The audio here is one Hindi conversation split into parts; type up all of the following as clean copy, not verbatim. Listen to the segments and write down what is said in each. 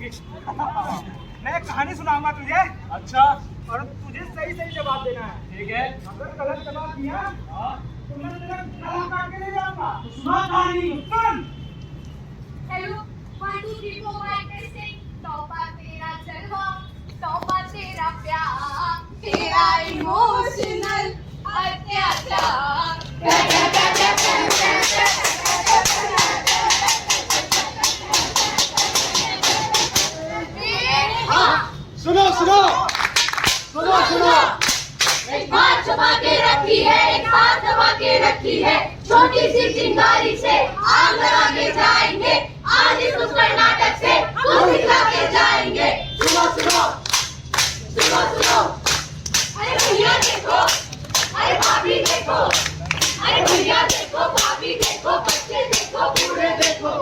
मैं एक कहानी सुनाऊंगा तुझे। अच्छा, और तुझे सही सही जवाब देना है। ठीक है। अगर गलत जवाब दिया हाँ, तो मैं तेरा गला काट के ले जाऊंगा। सुना कहानी, सुन। Hello 1 2 3 4 5 testing. तौबा तेरा जलवा, तौबा तेरा प्यार, तेरा इमोशनल अत्याचार। सुनो सुनो सुनो सुनो। एक बात छुपा के रखी है, एक बात दबा के रखी है, छोटी सी चिंगारी से आग लगा के जाएंगे, आज इस नुक्कड़ नाटक से कुछ दिखला के जाएंगे। सुनो सुनो सुनो सुनो, अरे भैया देखो, अरे भाभी देखो, अरे भैया देखो, भाभी देखो, बच्चे देखो, बूढ़े देखो।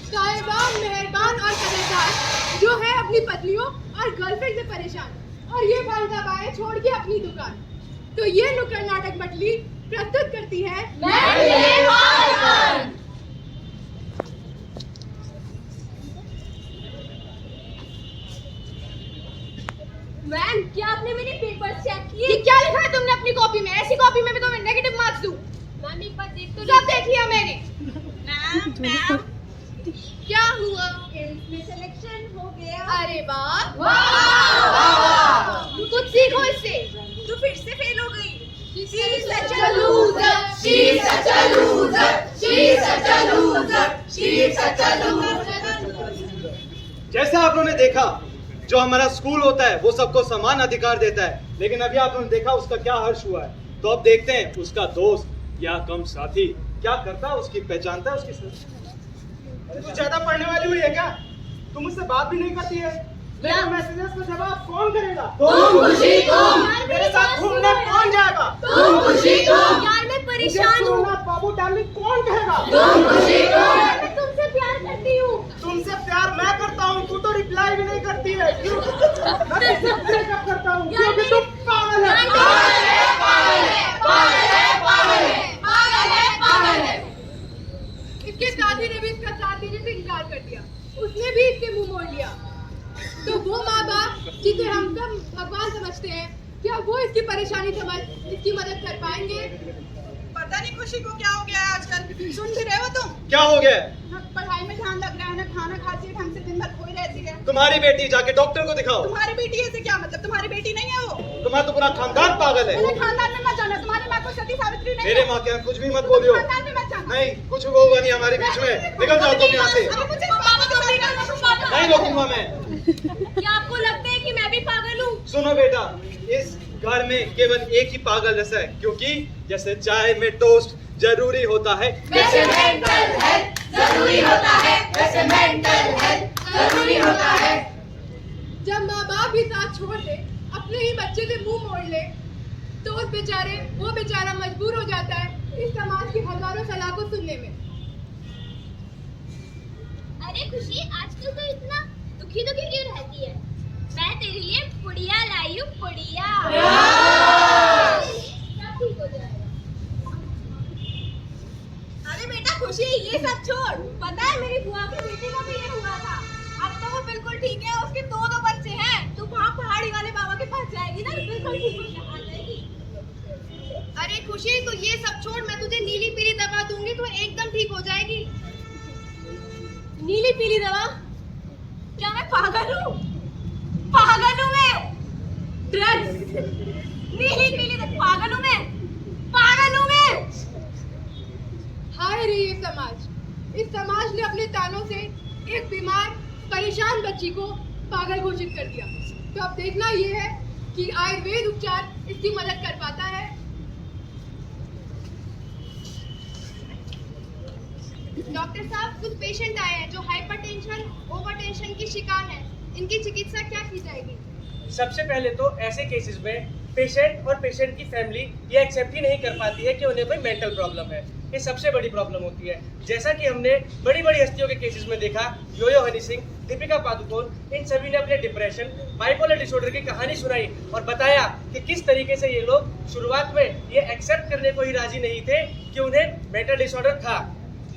साहिबान मेहरबान और कदरदान जो है अपनी पत्नियों और गर्लफ्रेंड से परेशान और ये बल दबाए छोड़ के अपनी दुकान, तो ये नुक्कड़ नाटक मंडली प्रस्तुत करती है मैम, क्या आपने मेरे पेपर चेक किए? ये क्या लिखा है तुमने अपनी कॉपी में? ऐसी कॉपी में भी तो मैं नेगेटिव मार्क्स दूं। मैम एक बार देख तो सब देख लिया मैंने। मैम क्या हुआ? इसमें सिलेक्शन हो गया। अरे वाह, वाह! कुछ सीखो इससे। तू फिर से फेल हो गई। She's such a loser, she's such a loser, she's such a loser, she's such a loser. जैसा आप लोगों ने देखा, जो हमारा स्कूल होता है वो सबको समान अधिकार देता है, लेकिन अभी आप लोगों ने देखा उसका क्या हर्ष हुआ है। तो अब देखते हैं उसका दोस्त या कम साथी क्या करता है, उसकी पहचानता है उसकी। अरे तू ज्यादा पढ़ने वाली हुई है क्या? तुम मुझसे बात भी नहीं करती है। मेरे मैसेजेस का जवाब कौन करेगा? तुम खुशी तुम, मेरे साथ घूमने कौन जाएगा? तुम खुशी तुम, यार मैं मुझे परेशान हूँ। सोना बाबू डार्लिंग कौन कहेगा? तुम खुशी तुम, मैं तुमसे प्यार करती हूँ। तुमसे प्यार मैं करता हूँ, तू तो रिप्लाई भी नहीं करती है। क्यों? मैं तुमसे ब्रेकअप करता हूँ क्योंकि तुम पागल है। इसके दादी ने भी इसका साथ देने से इनकार कर दिया, उसने भी इसके मुंह मोड़ लिया। तो वो माँ बाप जिसे हम सब भगवान समझते हैं, क्या वो इसकी परेशानी समझ इसकी मदद कर पाएंगे? पता नहीं खुशी को क्या हो गया है आजकल। सुन भी रहे हो तुम? क्या हो गया? ना पढ़ाई में ध्यान लग रहा है, ना खाना खाती है ढंग से, दिन भर खोई रहती है। तुम्हारी बेटी, जाके डॉक्टर को दिखाओ। तुम्हारी बेटी है से क्या मतलब? तुम्हारी बेटी नहीं है वो? तुम्हारा तो पूरा खानदान पागल है। मेरे खानदान में मत जाना, तुम्हारी माँ को सती सावित्री नहीं मेरे है। माँ के यहाँ कुछ भी मत बोलियो। खानदान में मत जाना। नहीं, कुछ होगा नहीं हमारे बीच में। निकल जाओ तुम यहाँ से। अरे मुझे इस बात को नहीं करना। नहीं रोकूंगा मैं। क्या आपको लगता है कि मैं भी पागल हूँ? सुनो बेटा, इस घर में केवल एक ही पागल जैसा है, क्योंकि जैसे चाय में टोस्ट जरूरी होता है, वैसे मेंटल हेल्थ जरूरी होता है, वैसे मेंटल हेल्थ जरूरी होता है। जब माँ बाप भी साथ छोड़ दे, अपने ही बच्चे से मुंह मोड़ ले, तो वो बेचारा मजबूर हो जाता है इस समाज की हजारों सलाह को सुनने में। अरे खुशी, आजकल तो इतना दुखी दुखी क्यों रहती है? मैं तेरे लिए पुड़िया लाई हूँ, पुड़िया। सब ठीक हो जाएगा। अरे बेटा खुशी, ये सब छोड़। पता है मेरी बुआ की बेटी को भी ये हुआ था। अब तो वो बिल्कुल ठीक है, उसके दो बच्चे हैं। तू वहाँ पहाड़ी वाले बाबा के पास जाएगी ना, बिल्कुल ठीक हो जाएगी। अरे खुशी, तो ये सब छोड़, मैं तुझे नीली पीली दवा दूंगी तो एकदम ठीक हो जाएगी। नीली पीली दवा? क्या मैं पागल हूँ? पागल हूँ मैं? ड्रग्स? नीली पीली दवा? पागल हूँ मैं? पागल हूँ मैं? हाय रे ये समाज! इस समाज ने अपने तानों से एक बीमार परेशान बच्ची को पागल घोषित कर दिया। तो अब देखना ये है कि आयुर्वेद उपचार इसकी मदद कर पाता है। डॉक्टर साहब, कुछ पेशेंट आए हैं जो हाइपरटेंशन, ओवरटेंशन की शिकार हैं। इनकी चिकित्सा क्या की जाएगी? सबसे पहले तो ऐसे केसेस में पेशेंट और पेशेंट की फैमिली ये एक्सेप्ट ही नहीं कर पाती है कि उन्हें कोई मेंटल प्रॉब्लम है। ये सबसे बड़ी प्रॉब्लम होती है। जैसा कि हमने बड़ी बड़ी हस्तियों के केसेस में देखा, योयो हनी सिंह, दीपिका पादुकोण, इन सभी ने अपने डिप्रेशन, बाइपोलर डिसऑर्डर की कहानी सुनाई और बताया कि किस तरीके से ये लोग शुरुआत में ये एक्सेप्ट करने को ही राजी नहीं थे कि उन्हें मेंटल डिसऑर्डर था।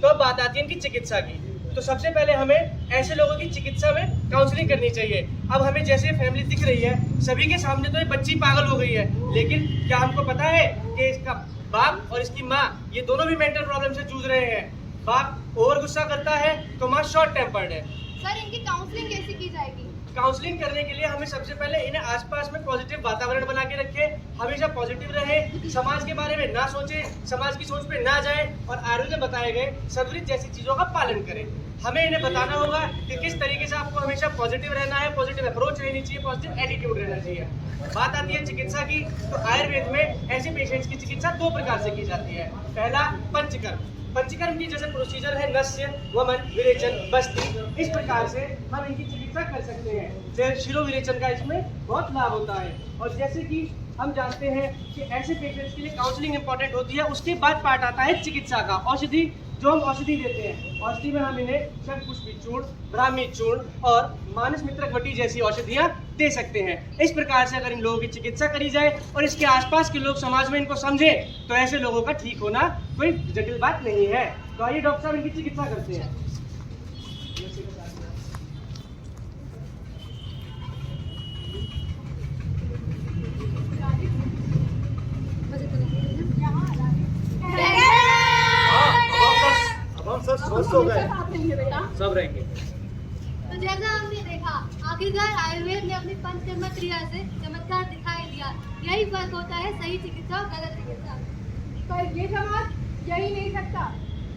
तो अब बात आती है इनकी चिकित्सा की। तो सबसे पहले हमें ऐसे लोगों की चिकित्सा में काउंसलिंग करनी चाहिए। अब हमें जैसे फैमिली दिख रही है, सभी के सामने तो ये बच्ची पागल हो गई है, लेकिन क्या हमको पता है कि इसका बाप और इसकी माँ ये दोनों भी मेंटल प्रॉब्लम से जूझ रहे हैं। बाप ओवर गुस्सा करता है तो माँ शॉर्ट टेम्पर्ड है। सर इनकी काउंसलिंग कैसे की जाएगी? काउंसलिंग करने के लिए हमें सबसे पहले इन्हें आसपास में पॉजिटिव वातावरण बना के रखे, हमेशा पॉजिटिव रहे, समाज के बारे में ना सोचे, समाज की सोच पे ना जाए और आयुर्वेद में बताए गए संतुलित जैसी चीजों का पालन करें। हमें इन्हें बताना होगा कि किस तरीके से आपको हमेशा पॉजिटिव रहना है, पॉजिटिव अप्रोच रहनी चाहिए, पॉजिटिव एटीट्यूड रहना चाहिए। बात आती है चिकित्सा की, तो आयुर्वेद में ऐसे पेशेंट्स की चिकित्सा 2 प्रकार से की जाती है। पहला पंचकर्म। पंचकर्म की जैसे प्रोसीजर है नस्य, वमन, विरेचन, बस्ती, इस प्रकार से हम इनकी चिकित्सा कर सकते हैं। जैसे शिरो विरेचन का इसमें बहुत लाभ होता है। और जैसे कि हम जानते हैं कि ऐसे पेशेंट्स के लिए काउंसलिंग इंपॉर्टेंट होती है। उसके बाद पार्ट आता है चिकित्सा का, औषधि, जो हम औषधि देते हैं। औषधि में हम इन्हें शंखपुष्पी चूर्ण, ब्राह्मी चूर्ण और मानस मित्रक वटी जैसी औषधियाँ दे सकते हैं। इस प्रकार से अगर इन लोगों की चिकित्सा करी जाए और इसके आसपास के लोग समाज में इनको समझें, तो ऐसे लोगों का ठीक होना कोई जटिल बात नहीं है। तो आइए डॉक्टर साहब इनकी चिकित्सा करते हैं। अब हम सब स्वस्थ हो गए, सब रहेंगे। तो जैसा हमने देखा, आखिरकार आयुर्वेद ने अपनी पंचकर्म क्रिया से चमत्कार दिखाई दिया। यही फर्क होता है सही चिकित्सा और गलत चिकित्सा। पर ये समाज यही नहीं सकता।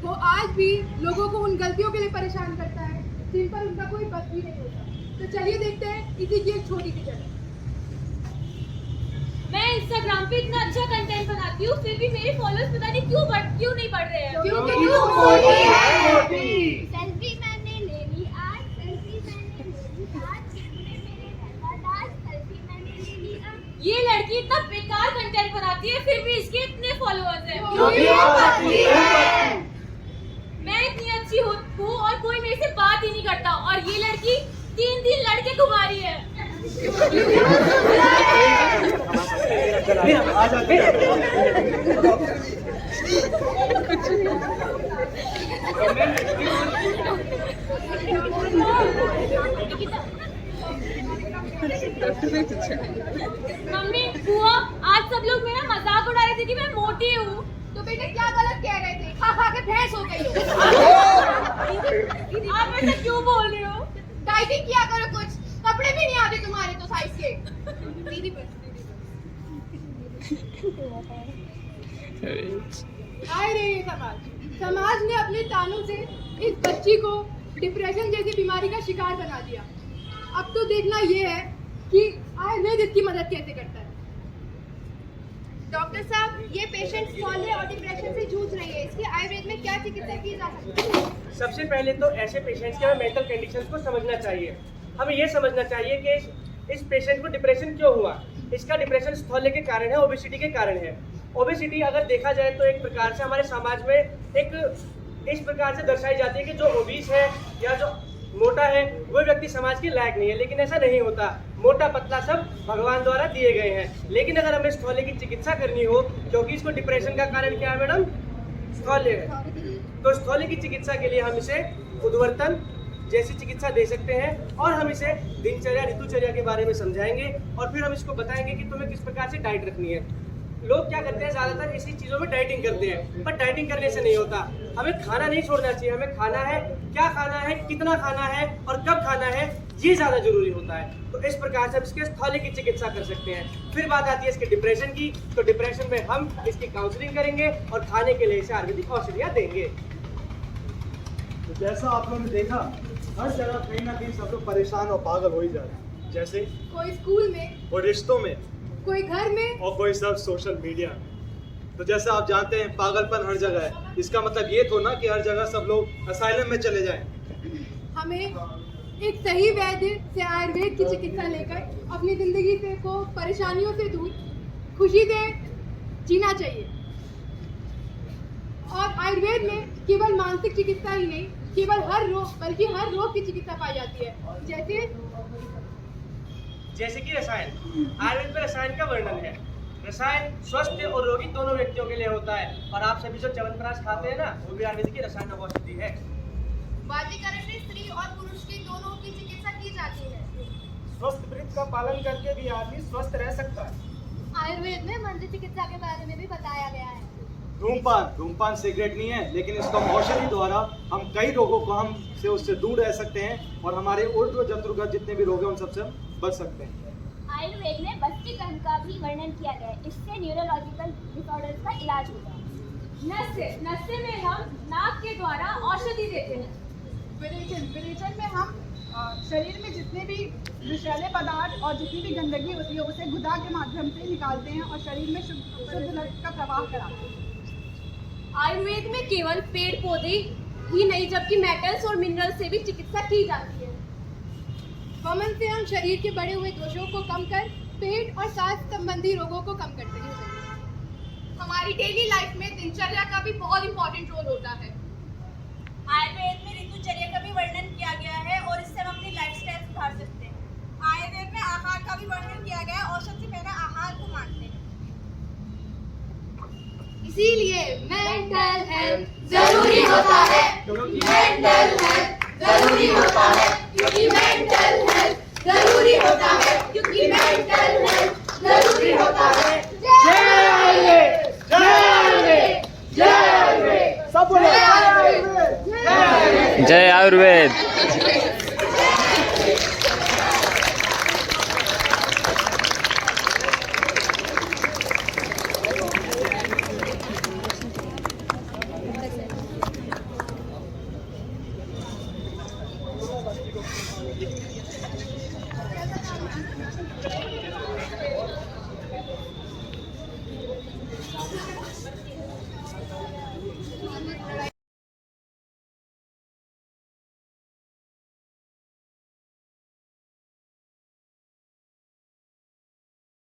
वो आज भी लोगों को उन गलतियों के लिए परेशान करता है जिन पर उनका कोई बस भी नहीं होता। तो चलिए देखते हैं इसी की एक छोटी सी झलक। मैं इंस्टाग्राम पे इतना अच्छा कंटेंट बनाती हूँ, फिर भी मेरे फॉलोअर्स पता नहीं क्यों नहीं बढ़ रहे हैं। क्योंकि तू मोटी है। सेल्फी मैंने ले ली आज, सेल्फी मैंने ले ली आज, मेरे रहता दास, सेल्फी मैंने ले ली आज। ये लड़की इतना बेकार कंटेंट बनाती है, फिर भी इसके इतने फॉलोअर्स हैं। मैं इतनी अच्छी हूँ और कोई मेरे से बात ही नहीं करता, और ये लड़की 3 लड़के घुमा रही है। आ जाते मम्मी, बुआ, आज सब लोग मेरा मजाक उड़ा रहे थे कि मैं मोटी हूँ। तो बेटे क्या गलत कह रहे थे? खा खा के भैंस हो गई हो। आप ऐसा क्यों बोल रहे हो? डाइटिंग किया करो कुछ, कपड़े भी नहीं आते तुम्हारे तो साइज के। दीदी बस आए रहे ये समाज ने अपने तानों से इस बच्ची को डिप्रेशन जैसी बीमारी का शिकार बना दिया। अब तो देखना ये है कि आयुर्वेद इसकी मदद कैसे करता है। डॉक्टर साहब, ये पेशेंट फॉले और डिप्रेशन से जूझ रही है, इसकी आयुर्वेद में क्या चिकित्सा की जा सकती है? सबसे पहले तो ऐसे पेशेंट्स के हमें मेंटल कंडीशंस को समझना चाहिए। हमें ये समझना चाहिए कि इस पेशेंट को डिप्रेशन क्यों हुआ। इसका डिप्रेशन स्थौल्य के कारण है, ओबेसिटी के कारण है। ओबेसिटी अगर देखा जाए तो एक प्रकार से हमारे समाज में एक इस प्रकार से दर्शाई जाती है कि जो ओबीस है या जो मोटा है वो व्यक्ति समाज के लायक नहीं है, लेकिन ऐसा नहीं होता। मोटा पतला सब भगवान द्वारा दिए गए हैं। लेकिन अगर हमें स्थौल्य की चिकित्सा करनी हो, क्योंकि इसको डिप्रेशन का कारण क्या है मैडम? स्थौल्य है। तो स्थौल्य की चिकित्सा के लिए हम इसे उद्वर्तन जैसी चिकित्सा दे सकते हैं, और हम इसे दिनचर्या, ऋतुचर्या के बारे में समझाएंगे, और फिर हम इसको बताएंगे कि तुम्हें किस प्रकार से डाइट रखनी है। लोग क्या करते हैं, ज्यादातर इसी चीजों में डाइटिंग करते हैं, पर डाइटिंग करने से नहीं होता। हमें खाना नहीं छोड़ना चाहिए। हमें खाना है, क्या खाना है, कितना खाना है और कब खाना है, ये ज्यादा जरूरी होता है। तो इस प्रकार से हम इसके स्थौल्य की चिकित्सा कर सकते हैं। फिर बात आती है इसके डिप्रेशन की, तो डिप्रेशन में हम इसकी काउंसलिंग करेंगे और खाने के लिए इसे आयुर्वेदिक औषधियाँ देंगे। तो जैसा आप लोगों ने देखा, हर जगह कहीं ना कहीं सब लोग परेशान और पागल हो ही जा रहे हैं। जैसे कोई स्कूल में, कोई रिश्तों में, कोई घर में, और कोई सब सोशल मीडिया। तो जैसा आप जानते हैं, पागलपन हर जगह है। इसका मतलब ये तो ना कि हर जगह सब लोग असाइलम में चले जाएं। हमें एक सही वैद्य से आयुर्वेद की चिकित्सा लेकर अपनी जिंदगी से को परेशानियों से दूर खुशी से जीना चाहिए। और आयुर्वेद में केवल मानसिक चिकित्सा ही नहीं, केवल हर रोग बल्कि हर रोग की चिकित्सा पाई जाती है। जैसे कि रसायन, आयुर्वेद में रसायन का वर्णन है। रसायन स्वस्थ और रोगी दोनों व्यक्तियों के लिए होता है, और आप सभी जो च्यवनप्राश खाते हैं ना, वो भी आयुर्वेद की रसायन औषधि है। वाजीकरण में स्त्री और पुरुष की दोनों की चिकित्सा की जाती है। स्वस्थ वृत्त का पालन करके भी आदमी स्वस्थ रह सकता है। आयुर्वेद में मंत्र चिकित्सा के बारे में भी बताया गया है। धूमपान सिगरेट नहीं है, लेकिन इसका औषधि द्वारा हम कई रोगों को हम से उससे दूर रह सकते हैं और हमारे ऊर्ध्व जंतुगत जितने भी रोग हैं उन सबसे हम बच सकते हैं। आयुर्वेद में वशीकरण का भी वर्णन किया गया है। इससे न्यूरोलॉजिकल डिसऑर्डर्स का इलाज होता है। नशे में हम नाक के द्वारा औषधि देते हैं। विरेचन में हम शरीर में जितने भी विषैले पदार्थ और जितनी भी गंदगी होती है उसे गुदा के माध्यम से निकालते हैं और शरीर में शुद्ध रक्त का प्रवाह कराते हैं। आयुर्वेद में केवल पेड़ पौधे ही नहीं जबकि मेटल्स और मिनरल्स से भी चिकित्सा की जाती है। वमन से हम शरीर के बढ़े हुए दोषों को कम कर पेट और सांस संबंधी रोगों को कम करते हैं। हमारी डेली लाइफ में दिनचर्या का भी बहुत इंपॉर्टेंट रोल होता है। आयुर्वेद में ऋतुचर्या का भी वर्णन किया गया है और इससे हम अपनी लाइफस्टाइल सुधार सकते हैं। आयुर्वेद में आहार का भी वर्णन किया गया है। औषध से पहले आहार को मानते हैं। इसीलिए मेंटल हेल्थ जरूरी होता है, मेंटल हेल्थ जरूरी होता है, क्योंकि मेंटल हेल्थ जरूरी होता है, क्योंकि मेंटल हेल्थ जरूरी होता है। जय आयुर्वेद, जय आयुर्वेद, जय आयुर्वेद। सब बोलो जय आयुर्वेद, जय आयुर्वेद। जय आयुर्वेद।